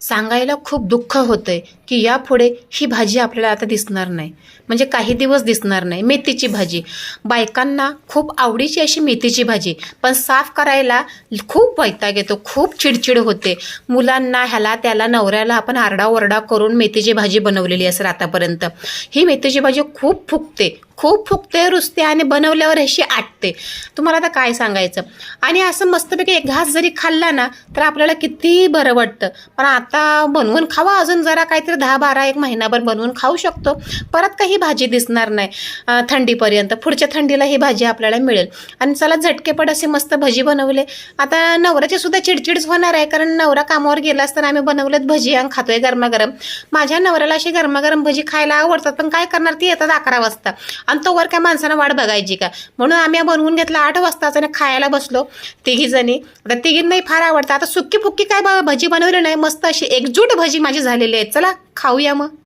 सांगायला खूप दुःख होतंय की यापुढे ही भाजी आपल्याला आता दिसणार नाही, म्हणजे काही दिवस दिसणार नाही. मेथीची भाजी बायकांना खूप आवडीची अशी मेथीची भाजी, पण साफ करायला खूप वैताग येतो, खूप चिडचिड होते. मुलांना ह्याला त्याला नवऱ्याला आपण आरडाओरडा करून मेथीची भाजी बनवलेली असेल आतापर्यंत. ही मेथीची भाजी खूप फुगते, खूप फुगते, रुसते आणि बनवल्यावर अशी आटते. तुम्हाला आता काय सांगायचं. आणि असं मस्तपैकी एक घास जरी खाल्ला ना तर आपल्याला किती बरं वाटतं. पण आता बनवून खावा, अजून जरा काहीतरी 10-12 एक महिनाभर बनवून खाऊ शकतो. परत काही भाजी दिसणार नाही थंडीपर्यंत. पुढच्या थंडीला ही भाजी आपल्याला मिळेल. आणि चला झटकेपट असे मस्त भजी बनवले. आता नवऱ्याची सुद्धा चिडचिडच होणार आहे, कारण नवरा कामावर गेला असताना आम्ही बनवलेत भजी आणि खातोय गरमागरम. माझ्या नवऱ्याला अशी गरमागरम भजी खायला आवडतात, पण काय करणार, ती येतात 11 वाजता आणि तोवर काय माणसानं वाट बघायची का. म्हणून आम्ही बनवून घेतला 8 वाजताच आणि खायला बसलो तिघी जणी. आता तिघींनाही फार आवडतं. आता सुक्की फुक्की काय भजी बनवली नाही, मस्त अशी एकजूट भजी माझी झालेली आहे. चला खाऊया मग.